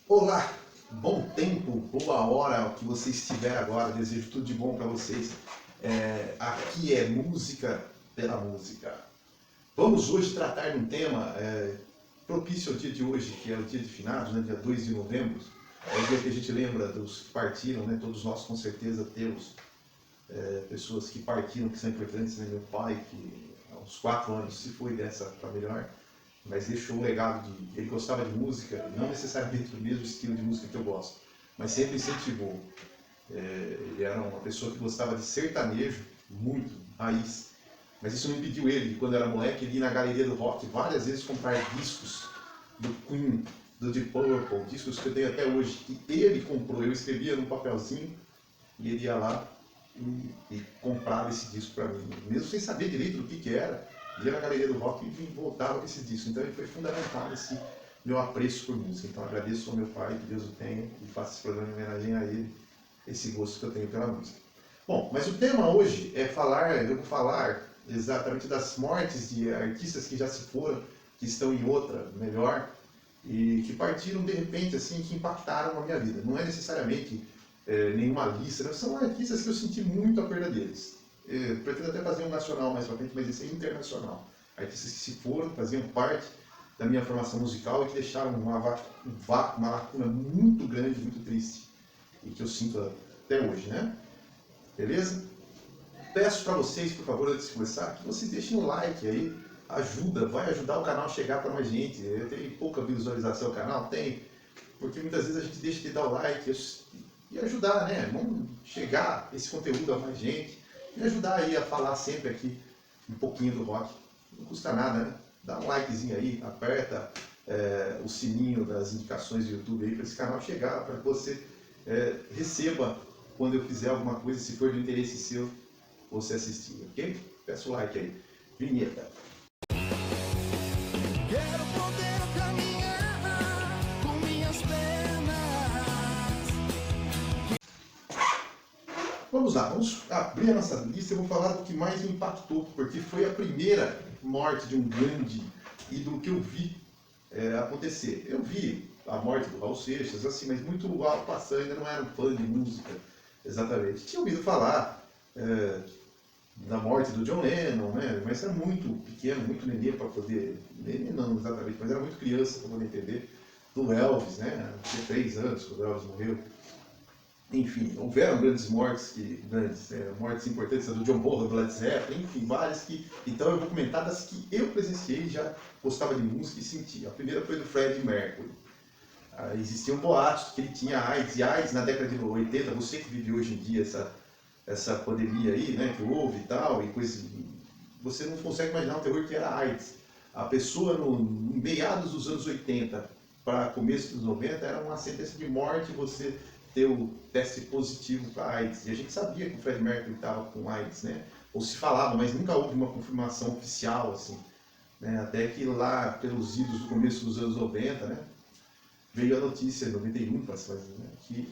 Olá, bom tempo, boa hora que você estiver agora, desejo tudo de bom para vocês. Aqui é Música pela Música. Vamos hoje tratar de um tema propício ao dia de hoje, que é o dia de finados, né, dia 2 de novembro. É o dia que a gente lembra dos que partiram, né, todos nós com certeza temos pessoas que partiram, que são importantes, né, meu pai, que aos 4 anos se foi dessa para melhor, mas deixou um legado de... Ele gostava de música, não necessariamente do mesmo estilo de música que eu gosto, mas sempre incentivou. Ele era uma pessoa que gostava de sertanejo, muito, raiz, mas isso não impediu ele, quando era moleque, ele ir na galeria do rock várias vezes comprar discos do Queen, do Deep Purple, discos que eu tenho até hoje, que ele comprou. Eu escrevia num papelzinho e ele ia lá e comprava esse disco para mim, mesmo sem saber direito do que era. Ia na galeria do rock e voltava com esse disco. Então ele foi fundamental esse meu apreço por música. Então agradeço ao meu pai, que Deus o tenha, e faço esse programa em homenagem a ele, esse gosto que eu tenho pela música. Bom, mas o tema hoje é falar, eu vou falar exatamente das mortes de artistas que já se foram, que estão em outra melhor, e que partiram de repente, assim, que impactaram a minha vida. Não é necessariamente nenhuma lista, né? São artistas que eu senti muito a perda deles. Pretendo até fazer um nacional mais pra frente, mas esse é internacional. Artistas que se foram, faziam parte da minha formação musical e que deixaram uma lacuna muito grande, muito triste, e que eu sinto até hoje, né? Beleza? Peço para vocês, por favor, antes de começar, que vocês deixem um like aí, vai ajudar o canal a chegar para mais gente. Tem pouca visualização o canal? Tem, porque muitas vezes a gente deixa de dar o like e ajudar, né? Vamos chegar esse conteúdo a mais gente e ajudar aí a falar sempre aqui um pouquinho do rock. Não custa nada, né? Dá um likezinho aí, aperta o sininho das indicações do YouTube aí para esse canal chegar, para que você receba quando eu fizer alguma coisa, se for de interesse seu, você assistir, ok? Peço o like aí. Vinheta. Quero poder caminhar com minhas pernas. Vamos lá, vamos abrir a nossa lista. Eu vou falar do que mais me impactou, porque foi a primeira morte de um grande ídolo que eu vi acontecer. Eu vi a morte do Raul Seixas, assim, mas muito alto passando, ainda não era um fã de música, exatamente. Tinha ouvido falar da morte do John Lennon, né? Mas era muito pequeno, muito nenê para poder... Nenê não exatamente, mas era muito criança para poder entender. Do Elvis, né? Tinha 3 anos quando o Elvis morreu. Enfim, houveram grandes mortes, mortes importantes, a do John Bonham, do Led Zeppelin, enfim, várias que... Então eu vou comentar das que eu presenciei e já gostava de música e sentia. A primeira foi do Freddie Mercury. Existiam boatos que ele tinha AIDS, e AIDS na década de 80, você que vive hoje em dia essa pandemia aí, né, que houve e tal, e coisa, você não consegue imaginar o terror que era a AIDS. A pessoa, no meados dos anos 80 para começo dos 90, era uma sentença de morte você ter o teste positivo para AIDS. E a gente sabia que o Freddie Mercury estava com AIDS, né? Ou se falava, mas nunca houve uma confirmação oficial, assim. Né? Até que lá, pelos idos do começo dos anos 90, né, veio a notícia, em 91, né, que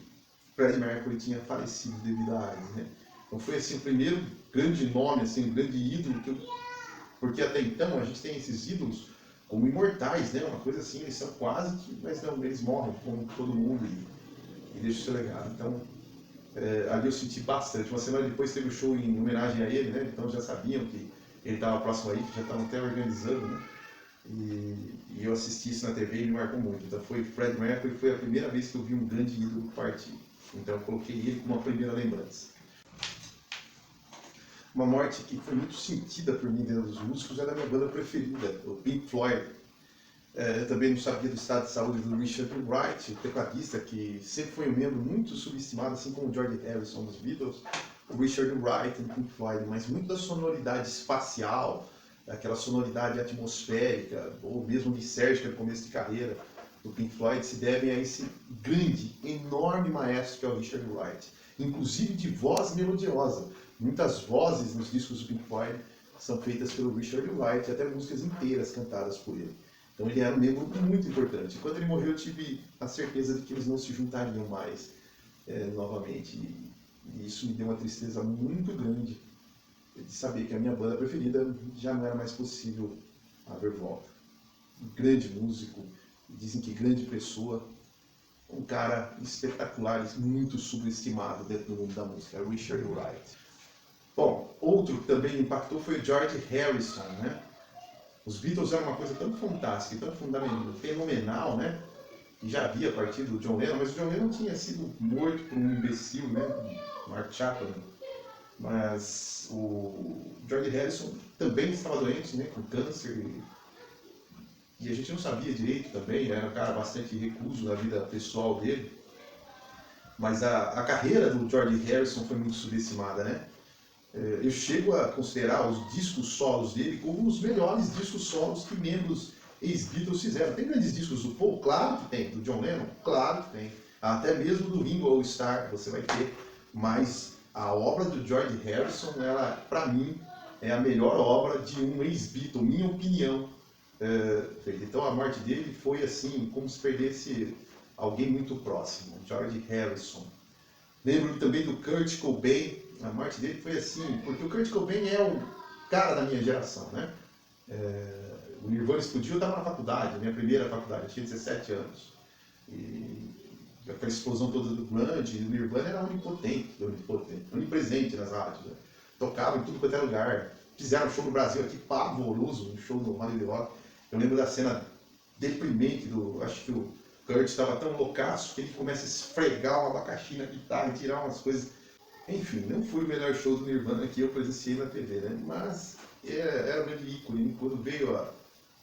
Freddie Mercury tinha falecido devido à AIDS, né? Então foi assim o primeiro grande nome, assim, um grande ídolo que eu... Porque até então a gente tem esses ídolos como imortais, né? Uma coisa assim, eles são quase que, mas não, eles morrem como todo mundo e deixam o seu legado. Então ali eu senti bastante. Uma semana depois teve o show em homenagem a ele, né? Então já sabiam que ele estava próximo aí, que já estavam até organizando, né? E eu assisti isso na TV e me marcou muito. Então foi Freddie Mercury, foi a primeira vez que eu vi um grande ídolo partir. Então eu coloquei ele como a primeira lembrança. Uma morte que foi muito sentida por mim dentro dos músicos é da minha banda preferida, o Pink Floyd. Eu também não sabia do estado de saúde do Richard Wright, o tecladista, que sempre foi um membro muito subestimado, assim como o George Harrison dos Beatles, o Richard Wright no Pink Floyd, mas muito da sonoridade espacial, aquela sonoridade atmosférica, ou mesmo lisérgica no começo de carreira do Pink Floyd, se devem a esse grande, enorme maestro que é o Richard Wright, inclusive de voz melodiosa. Muitas vozes nos discos do Pink Floyd são feitas pelo Richard Wright, até músicas inteiras cantadas por ele. Então ele era um membro muito importante. Quando ele morreu eu tive a certeza de que eles não se juntariam mais novamente. E isso me deu uma tristeza muito grande de saber que a minha banda preferida já não era mais possível haver volta. Um grande músico, dizem que grande pessoa, um cara espetacular, muito subestimado dentro do mundo da música, Richard Wright. Bom, outro que também impactou foi o George Harrison, né? Os Beatles eram uma coisa tão fantástica, tão fundamental, fenomenal, né? Que já havia partido do John Lennon, mas o John Lennon tinha sido morto por um imbecil, né? Mark Chapman. Mas o George Harrison também estava doente, né? Com câncer. E a gente não sabia direito também, era um cara bastante recluso na vida pessoal dele. Mas a carreira do George Harrison foi muito subestimada, né? Eu chego a considerar os discos solos dele como os melhores discos solos que membros ex-Beatles fizeram. Tem grandes discos do Paul? Claro que tem. Do John Lennon? Claro que tem. Até mesmo do Ringo All Star você vai ter. Mas a obra do George Harrison, ela, para mim, é a melhor obra de um ex-Beatle, minha opinião. Então a morte dele foi assim, como se perdesse alguém muito próximo, George Harrison. Lembro também do Kurt Cobain, a morte dele foi assim, porque o Kurt Cobain é o cara da minha geração, né? O Nirvana explodiu, eu estava na faculdade, minha primeira faculdade, eu tinha 17 anos. E aquela explosão toda do grunge, o Nirvana era onipresente nas rádios, né? Tocava em tudo quanto é lugar. Fizeram um show no Brasil aqui, pavoroso, um show no Hollywood Rock. Eu lembro da cena deprimente acho que o Kurt estava tão loucaço que ele começa a esfregar um abacaxi na guitarra e tirar umas coisas. Enfim, não foi o melhor show do Nirvana que eu presenciei na TV, né? Mas era um grande ícone. Quando veio,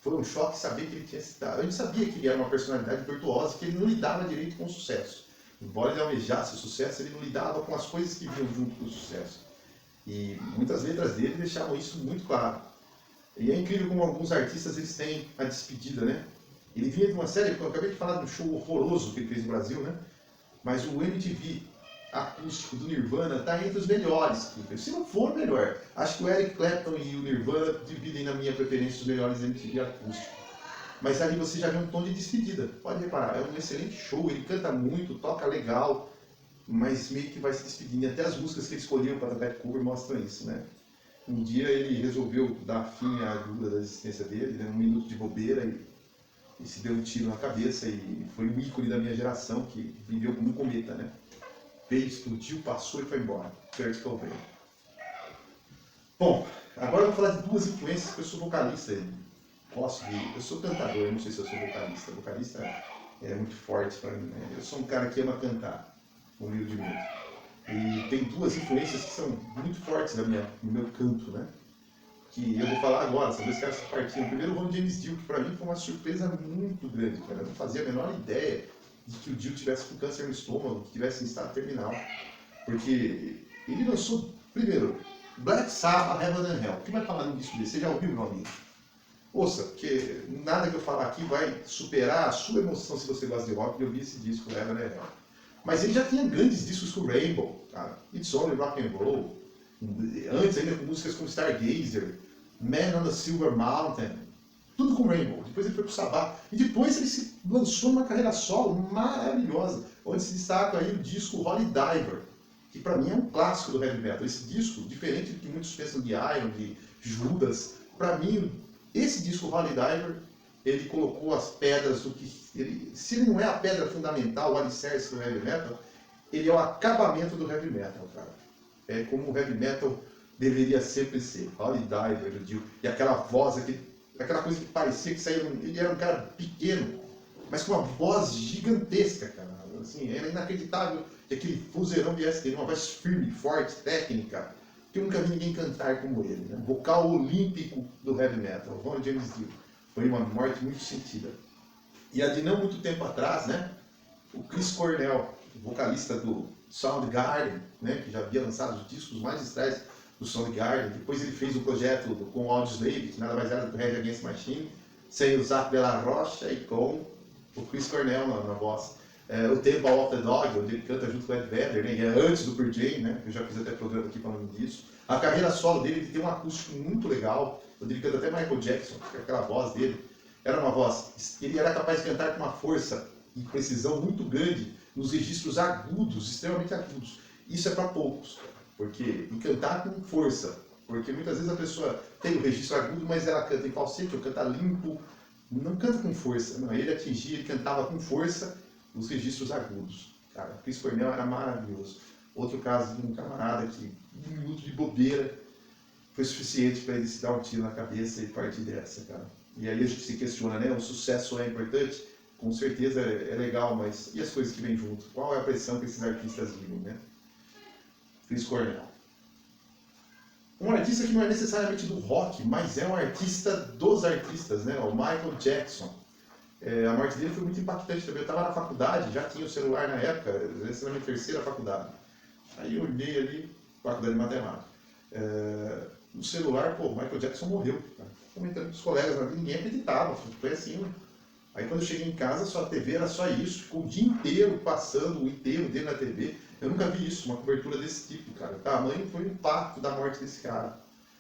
foi um choque saber que ele tinha citado. A gente sabia que ele era uma personalidade virtuosa, que ele não lidava direito com o sucesso. Embora ele almejasse o sucesso, ele não lidava com as coisas que vinham junto com o sucesso. E muitas letras dele deixavam isso muito claro. E é incrível como alguns artistas eles têm a despedida, né? Ele vinha de uma série, eu acabei de falar de um show horroroso que ele fez no Brasil, né? Mas o MTV acústico do Nirvana está entre os melhores. Se não for o melhor. Acho que o Eric Clapton e o Nirvana dividem na minha preferência os melhores MTV acústicos. Mas ali você já vê um tom de despedida. Pode reparar, é um excelente show, ele canta muito, toca legal, mas meio que vai se despedindo. E até as músicas que ele escolheu para Bad Cover mostram isso, né? Um dia ele resolveu dar fim à agulha da existência dele, né? Um minuto de bobeira e se deu um tiro na cabeça e foi um ícone da minha geração que viveu como um cometa, né? Veio, explodiu, passou e foi embora. Kurt Cobain. Bom, agora eu vou falar de duas influências, porque eu sou vocalista. Eu sou cantador, eu não sei se eu sou vocalista. Vocalista é muito forte para mim, né? Eu sou um cara que ama cantar, humildemente. E tem duas influências que são muito fortes no meu canto, né? Que eu vou falar agora, são dois caras que partiram. Primeiro o Ron James Dio, que para mim foi uma surpresa muito grande, cara. Eu não fazia a menor ideia de que o Dio tivesse com câncer no estômago, que tivesse em estado terminal. Porque ele lançou, primeiro, Black Sabbath, Heaven and Hell. Quem vai falar num disco desse? Você já ouviu, meu amigo? Ouça, porque nada que eu falar aqui vai superar a sua emoção se você gosta de rock de ouvir esse disco, Heaven and Hell. Mas ele já tinha grandes discos com Rainbow, cara. It's Only Rock and Roll. Antes ainda com músicas como Stargazer, Man on the Silver Mountain. Tudo com Rainbow. Depois ele foi pro Sabbath. E depois ele se lançou numa carreira solo maravilhosa, onde se destaca aí o disco Holy Diver, que para mim é um clássico do heavy metal. Esse disco, diferente do que muitos pensam de Iron, de Judas, para mim, esse disco Holy Diver, ele colocou as pedras do que... se ele não é a pedra fundamental, o alicerce do heavy metal, ele é o acabamento do heavy metal, cara. É como o heavy metal deveria sempre ser. Holy Diver, eu digo. E aquela voz, aquela coisa que parecia que saía... Ele era um cara pequeno, mas com uma voz gigantesca, cara. Assim, era inacreditável que aquele fuzeirão viesse dele, uma voz firme, forte, técnica, que eu nunca vi ninguém cantar como ele, né? Vocal olímpico do heavy metal, Ron James Dio. Foi uma morte muito sentida. E a de não muito tempo atrás, né? O Chris Cornell, vocalista do Soundgarden, né? Que já havia lançado os discos magistrais do Soundgarden. Depois ele fez o projeto com o Audioslave, que nada mais era do que Rage Against the Machine, sem o Zach de la Rocha e com o Chris Cornell na voz. O Temple of the Dog, onde ele canta junto com o Ed Vedder, né? E é antes do Pearl Jam, né? Eu já fiz até programa aqui falando disso. A carreira solo dele, ele tem um acústico muito legal, onde ele canta até Michael Jackson, aquela voz dele. Era uma voz, ele era capaz de cantar com uma força e precisão muito grande nos registros agudos, extremamente agudos. Isso é para poucos, porque e cantar com força, porque muitas vezes a pessoa tem o registro agudo, mas ela canta em falsete ou canta limpo, não canta com força. Não, ele atingia, ele cantava com força os registros agudos. Cara, Chris Cornell era maravilhoso. Outro caso de um camarada que, um minuto de bobeira, foi suficiente para ele se dar um tiro na cabeça e partir dessa, cara. E aí a gente se questiona, né? O sucesso é importante? Com certeza é legal, mas e as coisas que vêm junto? Qual é a pressão que esses artistas vivem, né? Chris Cornell. Um artista que não é necessariamente do rock, mas é um artista dos artistas, né? O Michael Jackson. A morte dele foi muito impactante também. Eu estava na faculdade, já tinha o celular na época, essa era a minha terceira faculdade. Aí eu olhei ali, faculdade de matemática. No celular, pô, o Michael Jackson morreu. Cara. Comentando com os colegas, ninguém acreditava, foi assim. Aí quando eu cheguei em casa, só a TV era só isso, ficou o dia inteiro passando o enterro dele na TV. Eu nunca vi isso, uma cobertura desse tipo, cara. O tamanho foi o impacto da morte desse cara.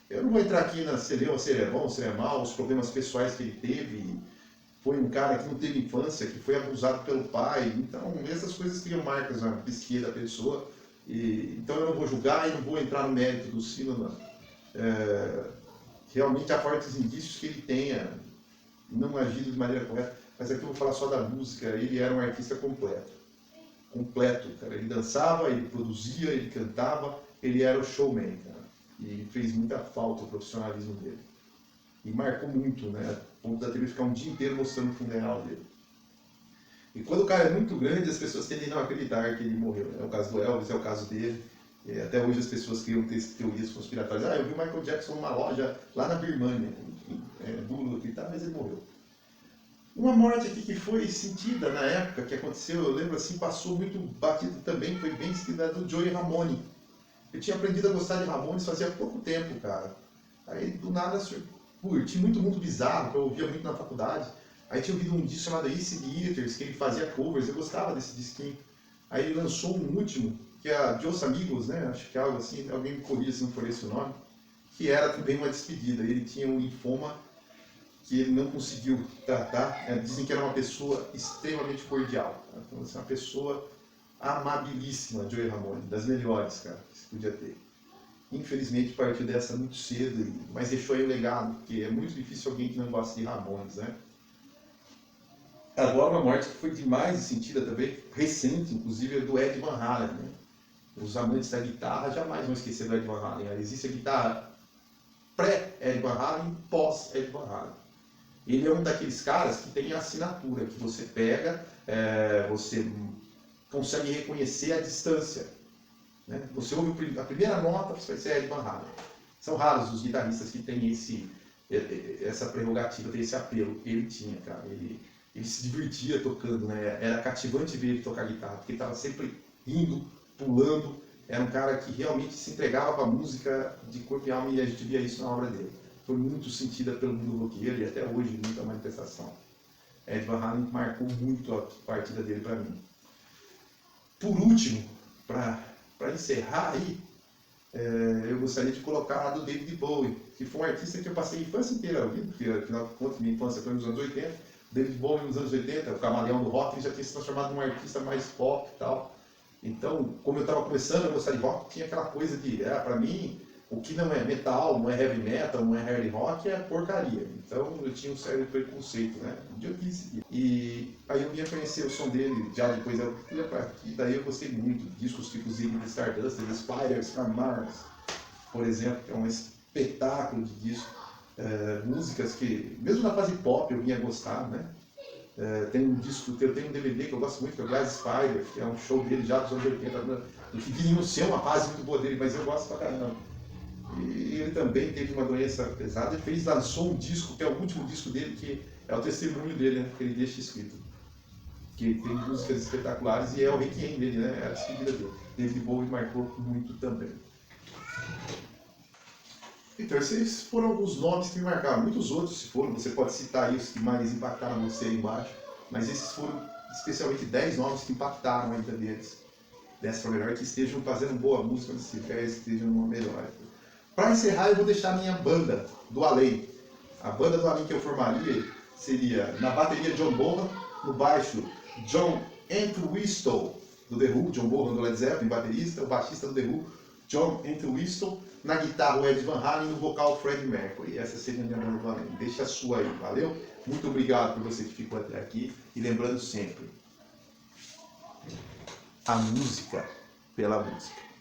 Eu não vou entrar aqui na se ele é bom, se ele é mal, os problemas pessoais que ele teve. Foi um cara que não teve infância, que foi abusado pelo pai. Então, essas coisas criam marcas na psique da pessoa. Então, eu não vou julgar e não vou entrar no mérito do sino, não. Realmente há fortes indícios que ele tenha não agido de maneira correta. Mas aqui eu vou falar só da música. Ele era um artista completo. Completo, cara. Ele dançava, ele produzia, ele cantava. Ele era o showman, cara. E fez muita falta o profissionalismo dele. E marcou muito, né? A ponto da TV ficar um dia inteiro mostrando o funeral dele. E quando o cara é muito grande, as pessoas tendem a não acreditar que ele morreu. É o caso do Elvis, é o caso dele. Até hoje as pessoas criam teorias conspiratórias. Eu vi o Michael Jackson numa loja lá na Birmania. Enfim, é duro acreditar, mas ele morreu. Uma morte aqui que foi sentida na época que aconteceu, eu lembro assim, passou muito batido também, foi bem sentida, do Joey Ramone. Eu tinha aprendido a gostar de Ramones fazia pouco tempo, cara. Aí do nada curti muito bizarro, que eu ouvia muito na faculdade. Aí tinha ouvido um disco chamado Easy Eaters, que ele fazia covers, eu gostava desse disquinho. Aí ele lançou um último, que é a Dos Amigos, né? Acho que é algo assim, alguém me corrija se não for esse o nome, que era também uma despedida. Ele tinha um linfoma que ele não conseguiu tratar. Dizem que era uma pessoa extremamente cordial. Então, assim, uma pessoa amabilíssima, Joey Ramone, das melhores, cara, que se podia ter. Infelizmente partiu dessa muito cedo, mas deixou aí o legado, porque é muito difícil alguém que não gosta de Ramones, né? Agora uma morte que foi demais sentida também, recente, inclusive, é do Ed Van Halen, né? Os amantes da guitarra jamais vão esquecer do Ed Van Halen. Existe a guitarra pré-Ed Van Halen e pós-Ed Van Halen. Ele é um daqueles caras que tem a assinatura, que você pega, você consegue reconhecer a distância. Né? Você ouve a primeira nota, você vai ser Ed Van Halen. São raros os guitarristas que têm essa prerrogativa, tem esse apelo. Ele tinha, cara. Ele se divertia tocando, né? Era cativante ver ele tocar guitarra, porque ele estava sempre rindo, pulando. Era um cara que realmente se entregava para a música de corpo e alma, e a gente via isso na obra dele. Foi muito sentida pelo mundo roqueiro e até hoje muita manifestação. Ed Van Halen marcou muito a partida dele para mim. Por último, para encerrar aí, eu gostaria de colocar a do David Bowie, que foi um artista que eu passei a infância inteira ouvindo, porque afinal de contas minha infância foi nos anos 80. David Bowie nos anos 80, o camaleão do rock, ele já tinha se transformado num artista mais pop e tal. Então, como eu estava começando a gostar de rock, tinha aquela coisa de, para mim, o que não é metal, não é heavy metal, não é hard rock, é porcaria. Então eu tinha um sério preconceito, né? E aí eu vinha conhecer o som dele, já depois e daí eu gostei muito. Discos tipo Ziggy Stardust, The Spiders from Mars, por exemplo, que é um espetáculo de disco. Músicas que, mesmo na fase pop, eu vinha gostar, né? Tem um disco, eu tenho um DVD que eu gosto muito, que é o Glass Spider, que é um show dele já dos anos 80, do que vinha ser uma fase muito boa dele, mas eu gosto pra caramba. E ele também teve uma doença pesada e lançou um disco, que é o último disco dele, que é o testemunho dele, né? Que ele deixa escrito. Que tem músicas espetaculares e é o requiem dele, né? É a despedida dele. David Bowie marcou muito também. Então, esses foram alguns nomes que me marcaram. Muitos outros, se foram, você pode citar aí os que mais impactaram você aí embaixo. Mas esses foram especialmente 10 nomes que impactaram a vida deles. Dessa forma melhor, que estejam fazendo boa música, se estejam numa melhor. Para encerrar, eu vou deixar a minha banda do além. A banda do além que eu formaria seria na bateria John Bonham, no baixo John Entwistle do The Who, John Bonham do Led Zeppelin, baterista, o baixista do The Who, John Entwistle, na guitarra o Ed Van Halen e no vocal o Freddie Mercury. Essa seria a minha banda do além. Deixa a sua aí, valeu? Muito obrigado por você que ficou até aqui e lembrando sempre, a música pela música.